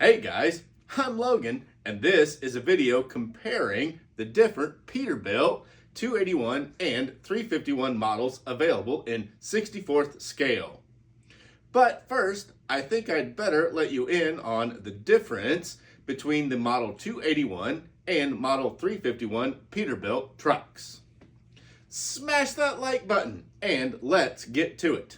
Hey guys, I'm Logan, and this is a video comparing the different Peterbilt 281 and 351 models available in 64th scale. But first, I think I'd better let you in on the difference between the Model 281 and Model 351 Peterbilt trucks. Smash that like button and let's get to it.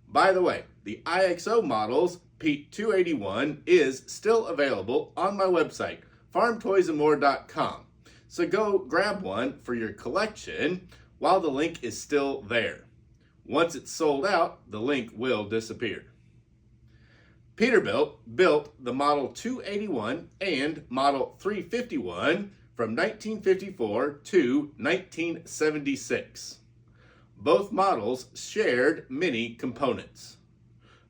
By the way, the IXO Models Pete 281 is still available on my website, farmtoysandmore.com. So go grab one for your collection while the link is still there. Once it's sold out, the link will disappear. Peterbilt built the Model 281 and Model 351 from 1954 to 1976. Both models shared many components.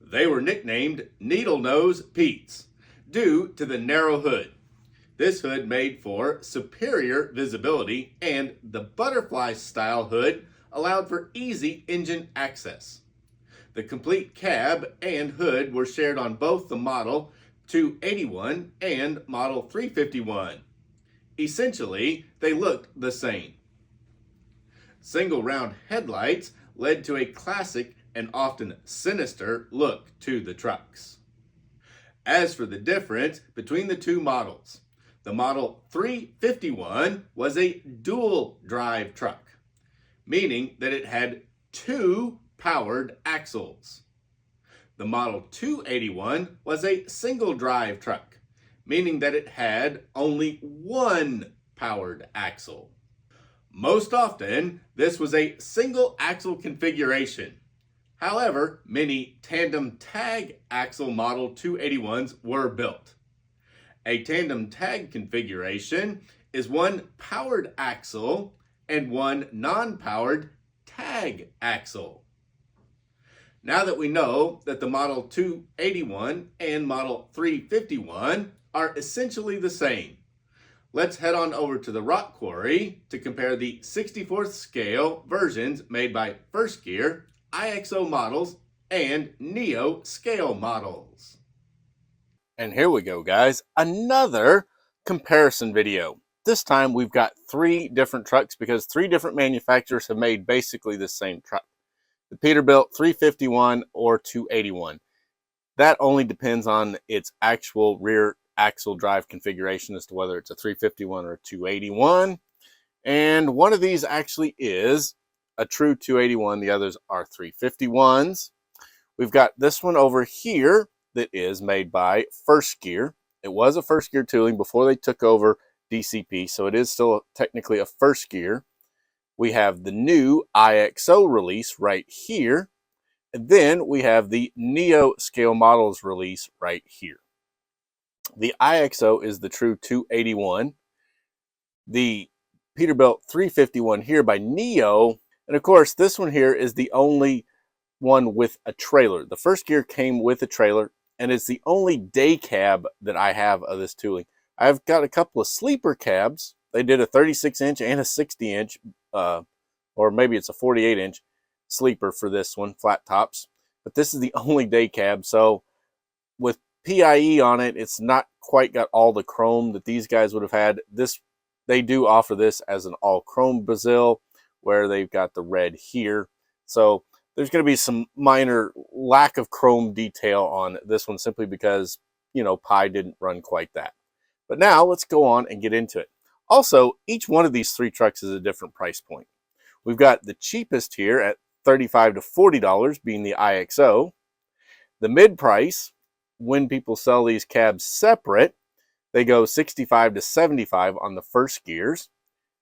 They were nicknamed Needle Nose Petes due to the narrow hood. This hood made for superior visibility, and the butterfly style hood allowed for easy engine access. The complete cab and hood were shared on both the Model 281 and Model 351. Essentially, they looked the same. Single round headlights led to a classic and often sinister look to the trucks. As for the difference between the two models, the Model 351 was a dual drive truck, meaning that it had two powered axles. The Model 281 was a single drive truck, meaning that it had only one powered axle. Most often, this was a single axle configuration. However, many tandem tag axle Model 281s were built. A tandem tag configuration is one powered axle and one non-powered tag axle. Now that we know that the Model 281 and Model 351 are essentially the same, let's head on over to the rock quarry to compare the 64th scale versions made by First Gear, IXO Models, and Neo scale models. And here we go, guys. Another comparison video. This time we've got three different trucks because three different manufacturers have made basically the same truck. The Peterbilt 351 or 281. That only depends on its actual rear axle drive configuration as to whether it's a 351 or a 281. And one of these actually is a true 281. The others are 351s. We've got this one over here that is made by First Gear. It was a First Gear tooling before they took over DCP, so it is still technically a First Gear. We have the new IXO release right here. And then we have the Neo scale models release right here. The IXO is the true 281. The Peterbilt 351 here by Neo. And of course, this one here is the only one with a trailer. The First Gear came with a trailer, and it's the only day cab that I have of this tooling. I've got a couple of sleeper cabs. They did a 36-inch and a 60-inch, or maybe it's a 48-inch sleeper for this one, flat tops. But this is the only day cab, so with PIE on it, it's not quite got all the chrome that these guys would have had. They do offer this as an all chrome Brazil, where they've got the red here. So there's going to be some minor lack of chrome detail on this one simply because, Pi didn't run quite that. But now let's go on and get into it. Also, each one of these three trucks is a different price point. We've got the cheapest here at $35 to $40 being the IXO. The mid price, when people sell these cabs separate, they go $65 to $75 on the First Gears.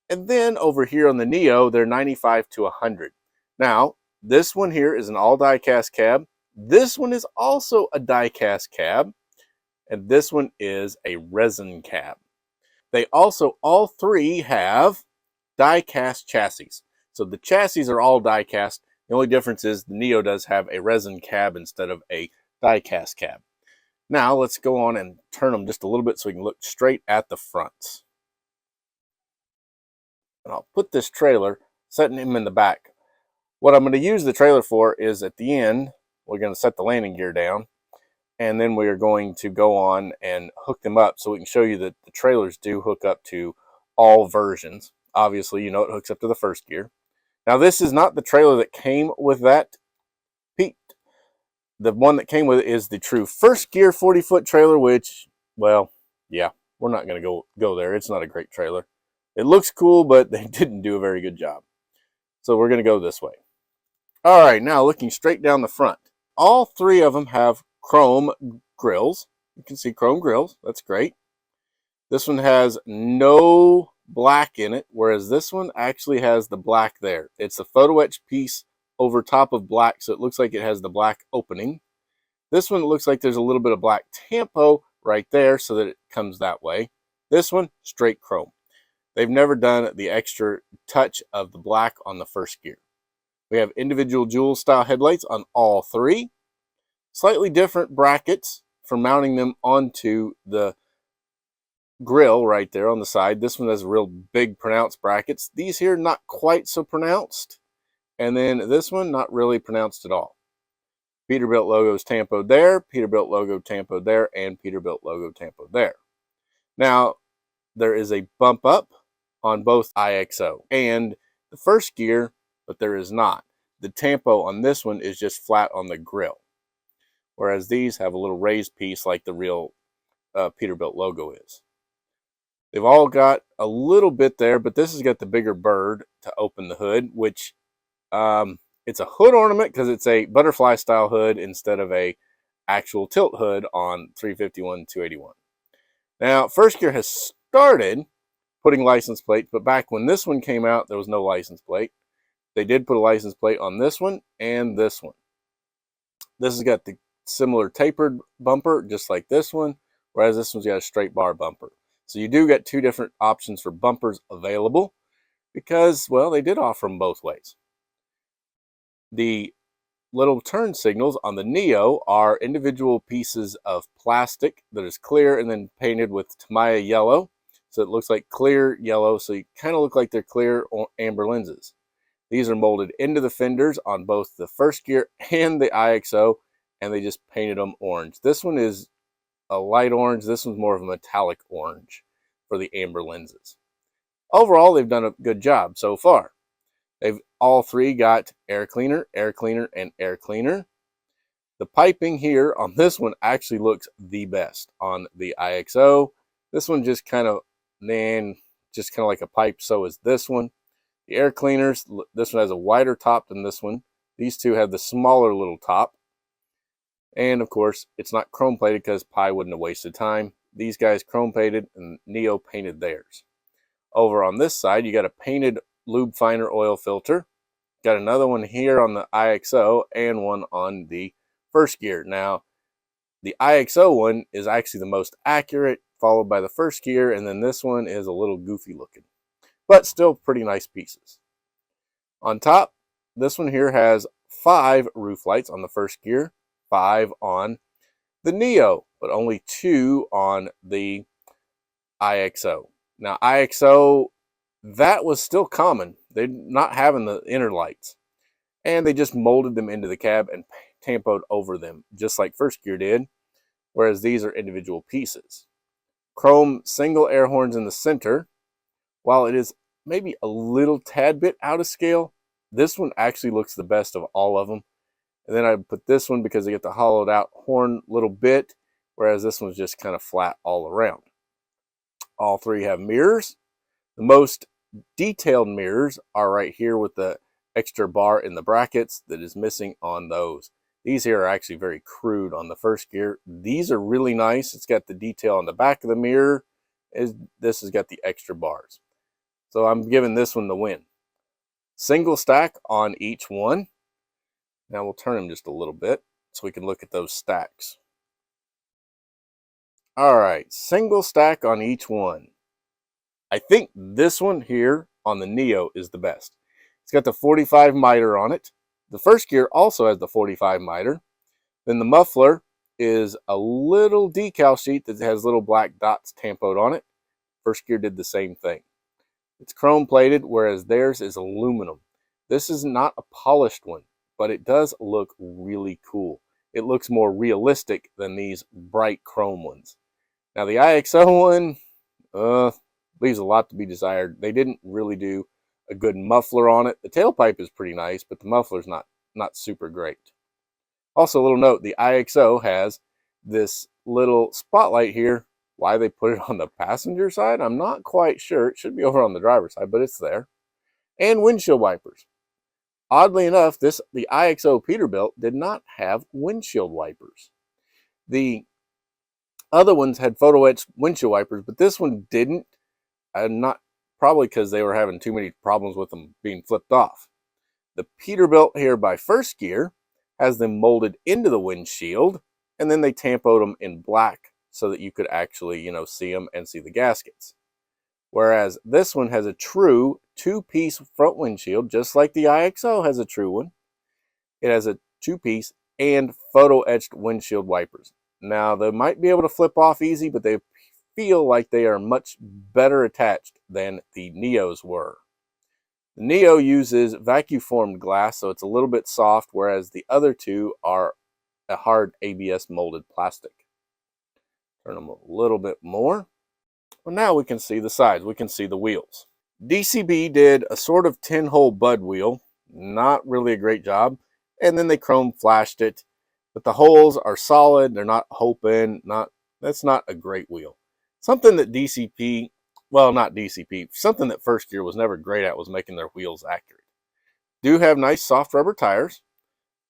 And then over here on the Neo, they're $95 to $100. Now, this one here is an all die-cast cab. This one is also a die-cast cab. And this one is a resin cab. They also, all three have die-cast chassis. So the chassis are all die-cast. The only difference is the Neo does have a resin cab instead of a die-cast cab. Now let's go on and turn them just a little bit so we can look straight at the fronts. And I'll put this trailer, setting him in the back. What I'm going to use the trailer for is at the end, we're going to set the landing gear down. and then we are going to go on and hook them up so we can show you that the trailers do hook up to all versions. Obviously, you know it hooks up to the first gear. Now, this is not the trailer that came with that, Pete. The one that came with it is the true first gear 40-foot trailer, which, well, yeah, we're not going to go there. It's not a great trailer. It looks cool, but they didn't do a very good job. So we're going to go this way. All right, now looking straight down the front. All three of them have chrome grills. You can see chrome grills. That's great. This one has no black in it, whereas this one actually has the black there. It's a photo etch piece over top of black, so it looks like it has the black opening. This one looks like there's a little bit of black tampo right there so that it comes that way. This one, straight chrome. They've never done the extra touch of the black on the first gear. We have individual jewel style headlights on all three. Slightly different brackets for mounting them onto the grill right there on the side. This one has real big pronounced brackets. These here not quite so pronounced. And then this one not really pronounced at all. Peterbilt logo is tampoed there, Peterbilt logo tampoed there, and Peterbilt logo tampoed there. Now, there is a bump up on both IXO and the first gear, but there is not. The tampo on this one is just flat on the grill, whereas these have a little raised piece like the real Peterbilt logo is. They've all got a little bit there, but this has got the bigger bird to open the hood, which it's a hood ornament because it's a butterfly style hood instead of a actual tilt hood on 351 281. Now, first gear has started putting license plates, but back when this one came out, there was no license plate. They did put a license plate on this one and this one. This has got the similar tapered bumper, just like this one, whereas this one's got a straight bar bumper. So you do get two different options for bumpers available because, well, they did offer them both ways. The little turn signals on the Neo are individual pieces of plastic that is clear and then painted with Tamiya yellow. So it looks like clear yellow, so you kind of look like they're clear or amber lenses. These are molded into the fenders on both the first gear and the IXO, and they just painted them orange. This one is a light orange. This one's more of a metallic orange for the amber lenses. Overall, they've done a good job so far. They've all three got air cleaner, and air cleaner. The piping here on this one actually looks the best on the IXO. This one just kind of like a pipe, so is this one. The air cleaners, this one has a wider top than this one. These two have the smaller little top. And of course, it's not chrome plated because Pi wouldn't have wasted time. These guys chrome plated and Neo painted theirs. Over on this side, you got a painted lube finer oil filter. Got another one here on the IXO and one on the first gear. Now, the IXO one is actually the most accurate, followed by the first gear, and then this one is a little goofy looking, but still pretty nice pieces. On top, this one here has 5 roof lights on the first gear, 5 on the Neo, but only 2 on the IXO. Now, IXO, that was still common. They're not having the inner lights. And they just molded them into the cab and tampoed over them, just like first gear did, whereas these are individual pieces. Chrome single air horns in the center. While it is maybe a little tad bit out of scale, this one actually looks the best of all of them. And then I put this one because they get the hollowed out horn little bit, whereas this one's just kind of flat all around. All three have mirrors. The most detailed mirrors are right here with the extra bar in the brackets that is missing on those. These here are actually very crude on the first gear. These are really nice. It's got the detail on the back of the mirror. This has got the extra bars. So I'm giving this one the win. Single stack on each one. Now we'll turn them just a little bit so we can look at those stacks. All right, single stack on each one. I think this one here on the Neo is the best. It's got the 45 miter on it. The first gear also has the 45 miter. Then the muffler is a little decal sheet that has little black dots tampoed on it. First gear did the same thing. It's chrome plated, whereas theirs is aluminum. This is not a polished one, but it does look really cool. it looks more realistic than these bright chrome ones. Now the IXO one leaves a lot to be desired. They didn't really do a good muffler on it. The tailpipe is pretty nice, but the muffler's not super great. Also, a little note, the IXO has this little spotlight here. Why they put it on the passenger side, I'm not quite sure. It should be over on the driver's side, but it's there. And windshield wipers. Oddly enough, the IXO Peterbilt did not have windshield wipers. The other ones had photo etched windshield wipers, but this one didn't. Not probably because they were having too many problems with them being flipped off. The Peterbilt here by First Gear has them molded into the windshield, and then they tampoed them in black so that you could actually, see them and see the gaskets. Whereas this one has a true two-piece front windshield, just like the IXO has a true one. It has a two-piece and photo-etched windshield wipers. Now, they might be able to flip off easy, but they feel like they are much better attached than the Neos were. The Neo uses vacuum formed glass, so it's a little bit soft, whereas the other two are a hard ABS molded plastic. Turn them a little bit more. Well, now we can see the sides. We can see the wheels. DCP did a sort of 10-hole bud wheel. Not really a great job. And then they chrome flashed it. But the holes are solid. They're not open. That's not a great wheel. Something that DCP, well, not DCP, something that First Gear was never great at was making their wheels accurate. Do have nice soft rubber tires.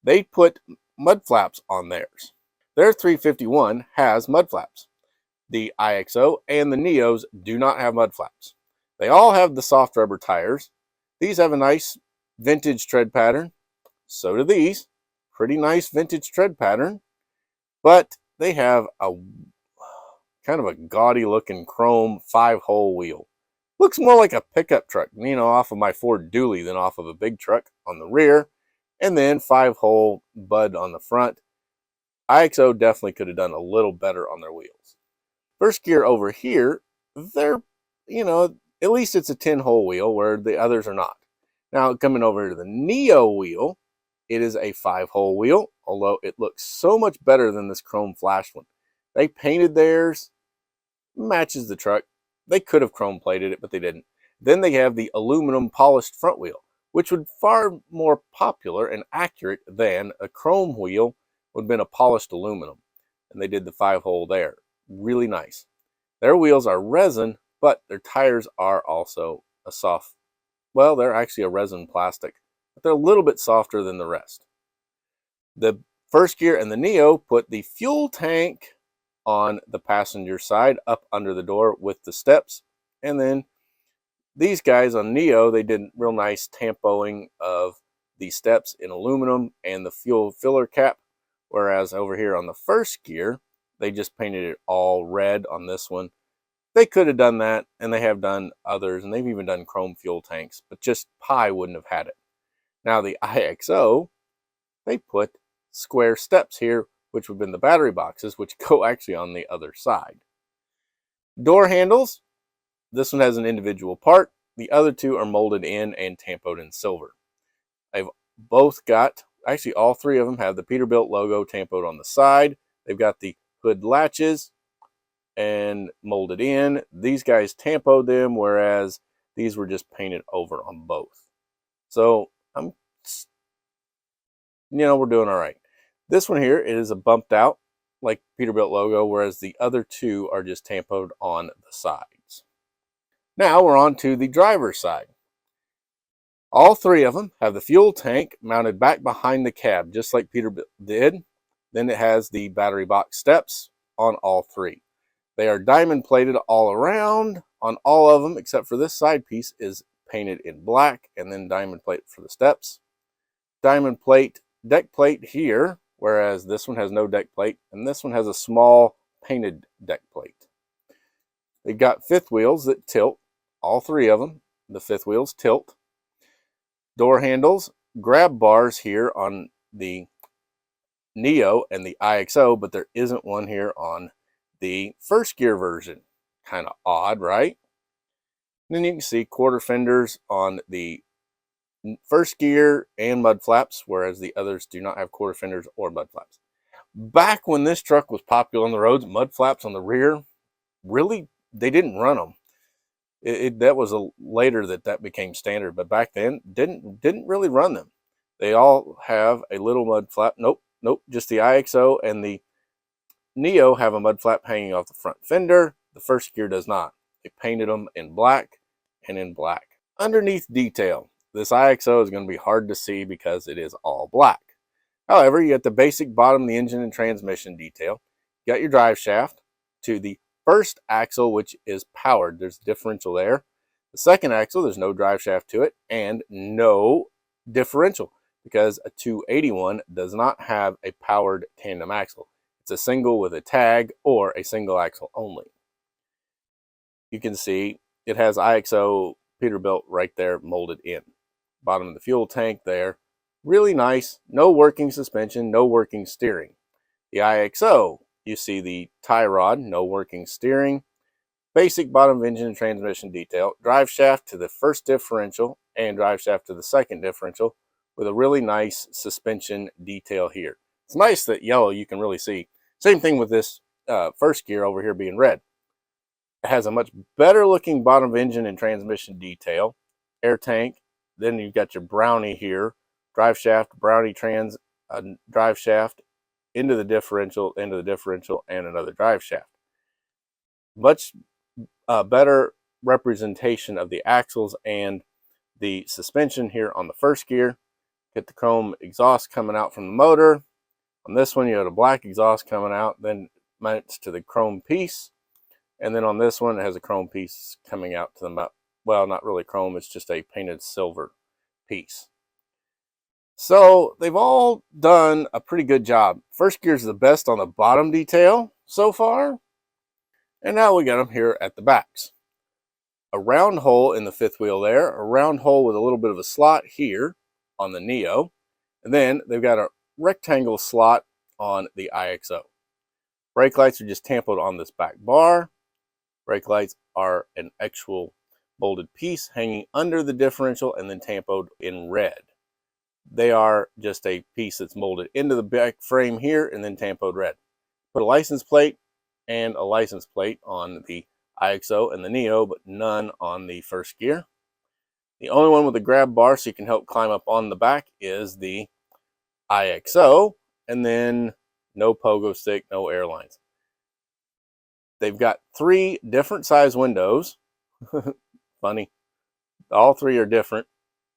They put mud flaps on theirs. Their 351 has mud flaps. The IXO and the Neos do not have mud flaps. They all have the soft rubber tires. These have a nice vintage tread pattern. So do these. Pretty nice vintage tread pattern. But they have a kind of a gaudy looking chrome 5-hole wheel. Looks more like a pickup truck, off of my Ford Dually than off of a big truck on the rear. And then 5-hole bud on the front. IXO definitely could have done a little better on their wheels. First Gear over here, they're, at least it's a 10-hole wheel where the others are not. Now, coming over to the Neo wheel, it is a 5-hole wheel, although it looks so much better than this chrome flashed one. They painted theirs, matches the truck. They could have chrome plated it, but they didn't. Then they have the aluminum polished front wheel, which would far more popular and accurate than a chrome wheel would have been a polished aluminum. And they did the 5-hole there. Really nice. Their wheels are resin, but their tires are also they're actually a resin plastic, but they're a little bit softer than the rest. The First Gear and the Neo put the fuel tank on the passenger side up under the door with the steps, and then these guys on Neo, they did real nice tampoing of the steps in aluminum and the fuel filler cap, whereas over here on the First Gear, they just painted it all red on this one. They could have done that, and they have done others, and they've even done chrome fuel tanks, but just Pi wouldn't have had it. Now the IXO, they put square steps here, which would have been the battery boxes, which go actually on the other side. Door handles, this one has an individual part. The other two are molded in and tampoed in silver. They've both got, actually all three of them have the Peterbilt logo tampoed on the side. They've got the hood latches and molded in. These guys tampoed them, whereas these were just painted over on both. So we're doing all right. This one here is a bumped out like Peterbilt logo, whereas the other two are just tampoed on the sides. Now we're on to the driver's side. All three of them have the fuel tank mounted back behind the cab, just like Peterbilt did. Then it has the battery box steps on all three. They are diamond plated all around on all of them, except for this side piece is painted in black, and then diamond plate for the steps. Diamond plate, deck plate here, whereas this one has no deck plate, and this one has a small painted deck plate. They've got fifth wheels that tilt, all three of them. The fifth wheels tilt. Door handles, grab bars here on the Neo and the IXO, but there isn't one here on the First Gear version. Kind of odd, right? And then you can see quarter fenders on the First Gear and mud flaps, whereas the others do not have quarter fenders or mud flaps. Back when this truck was popular on the roads, mud flaps on the rear, really, they didn't run them. That was later that became standard, but back then didn't really run them. They all have a little mud flap. Nope, just the IXO and the Neo have a mud flap hanging off the front fender. The first gear does not. They painted them in black and in black. Underneath detail, this IXO is going to be hard to see because it is all black. However, you got the basic bottom of the engine and transmission detail. You got your drive shaft to the first axle, which is powered. There's a differential there. The second axle, there's no drive shaft to it and no differential because a 281 does not have a powered tandem axle. It's a single with a tag or a single axle only. You can see it has IXO Peterbilt right there molded in. Bottom of the fuel tank there. Really nice. No working suspension, no working steering. The IXO, you see the tie rod, no working steering. Basic bottom of engine and transmission detail. Drive shaft to the first differential and drive shaft to the second differential with a really nice suspension detail here. It's nice that yellow you can really see. Same thing with this first gear over here being red. It has a much better looking bottom of engine and transmission detail. Air tank. Then you've got your brownie here. Drive shaft, brownie drive shaft into the differential, and another drive shaft. Much better representation of the axles and the suspension here on the first gear. Get the chrome exhaust coming out from the motor. On this one, you have a black exhaust coming out, then mounts to the chrome piece. And then on this one, it has a chrome piece coming out to the, well, not really chrome, it's just a painted silver piece. So they've all done a pretty good job. First gear is the best on the bottom detail so far. And now we got them here at the backs. A round hole in the fifth wheel there, a round hole with a little bit of a slot here on the Neo. And then they've got a rectangle slot on the IXO. Brake lights are just tampoed on this back bar. Brake lights are an actual molded piece hanging under the differential and then tampoed in red. They are just a piece that's molded into the back frame here and then tampoed red. Put a license plate and a license plate on the IXO and the Neo, but none on the first gear. The only one with a grab bar so you can help climb up on the back is the IXO, and then no pogo stick, no airlines. They've got 3 different size windows. Funny. All 3 are different.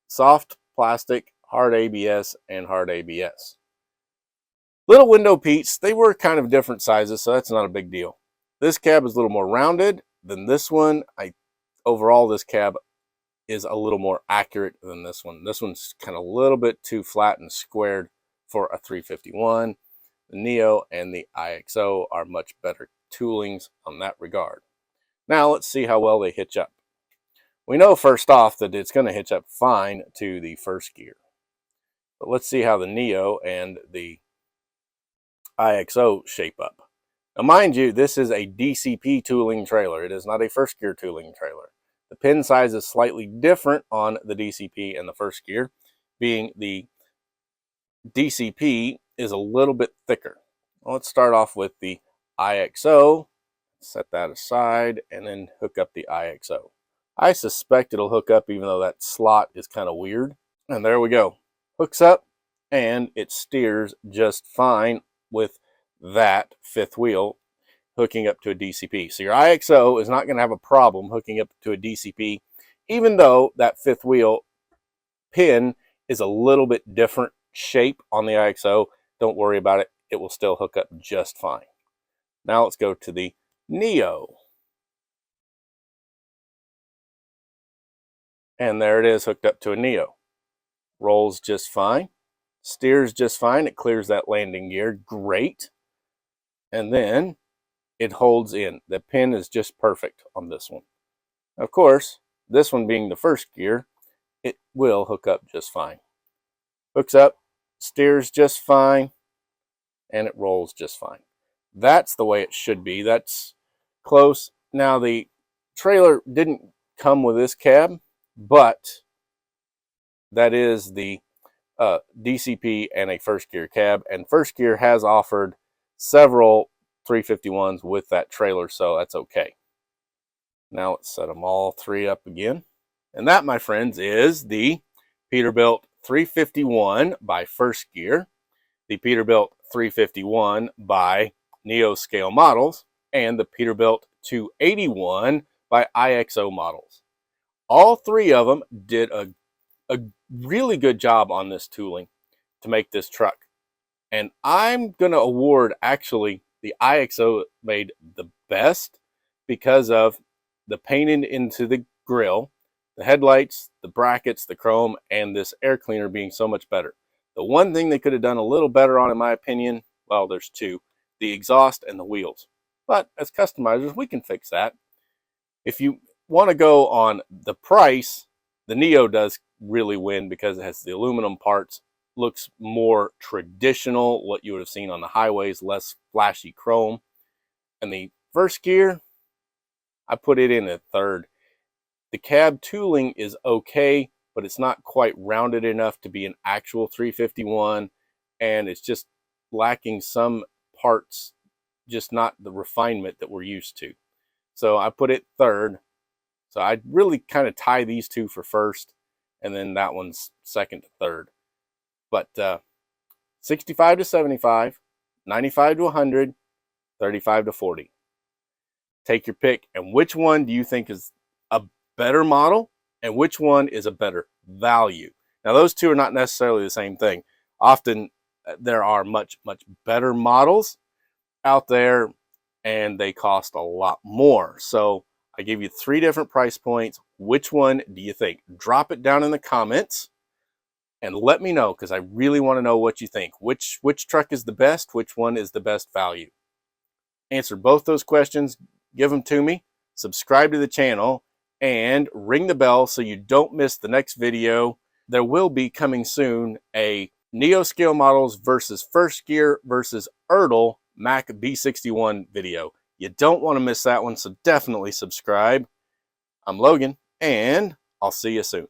Soft plastic, hard ABS, and hard ABS. Little window Pete's, they were kind of different sizes, so that's not a big deal. This cab is a little more rounded than this one. Overall, this cab is a little more accurate than this one. This one's kind of a little bit too flat and squared for a 351. The Neo and the IXO are much better toolings on that regard. Now let's see how well they hitch up. We know first off that it's going to hitch up fine to the first gear. But let's see how the Neo and the IXO shape up. Now mind you, this is a DCP tooling trailer. It is not a first gear tooling trailer. The pin size is slightly different on the DCP and the first gear, being the DCP is a little bit thicker. Well, let's start off with the IXO, set that aside, and then hook up the IXO. I suspect it'll hook up even though that slot is kind of weird. And there we go. Hooks up, and it steers just fine with that fifth wheel hooking up to a DCP. So your IXO is not going to have a problem hooking up to a DCP, even though that fifth wheel pin is a little bit different shape on the IXO. Don't worry about it. It will still hook up just fine. Now let's go to the Neo. And there it is, hooked up to a Neo. Rolls just fine. Steers just fine. It clears that landing gear. Great. And then it holds in. The pin is just perfect on this one. Of course, this one being the first gear, it will hook up just fine. Hooks up, steers just fine, and it rolls just fine. That's the way it should be. That's close. Now, the trailer didn't come with this cab, but that is the DCP and a first gear cab, and first gear has offered several 351s with that trailer, so that's okay. Now let's set them all three up again. And that, my friends, is the Peterbilt 351 by First Gear, the Peterbilt 351 by Neo Scale Models, and the Peterbilt 281 by IXO Models. All three of them did a really good job on this tooling to make this truck. And I'm going to award actually the IXO made the best because of the painting into the grill, the headlights, the brackets, the chrome, and this air cleaner being so much better. The one thing they could have done a little better on, in my opinion, well, there's two, the exhaust and the wheels. But as customizers, we can fix that. If you want to go on the price, the Neo does really win because it has the aluminum parts, looks more traditional, what you would have seen on the highways, less flashy chrome. And the First Gear, I put it in at third. The cab tooling is okay, but it's not quite rounded enough to be an actual 351, and it's just lacking some parts, just not the refinement that we're used to. So I put it third. So I'd really kind of tie these two for first, and then that one's second to third. But 65 to 75, 95 to 100, 35 to 40. Take your pick. And which one do you think is a better model, and which one is a better value? Now, those two are not necessarily the same thing. Often there are much, much better models out there, and they cost a lot more. So I gave you three different price points. Which one do you think? Drop it down in the comments and let me know, because I really want to know what you think. Which truck is the best? Which one is the best value? Answer both those questions. Give them to me. Subscribe to the channel and ring the bell so you don't miss the next video. There will be coming soon a Neo Scale Models versus First Gear versus Ertl Mac B61 video. You don't want to miss that one, so definitely subscribe. I'm Logan, and I'll see you soon.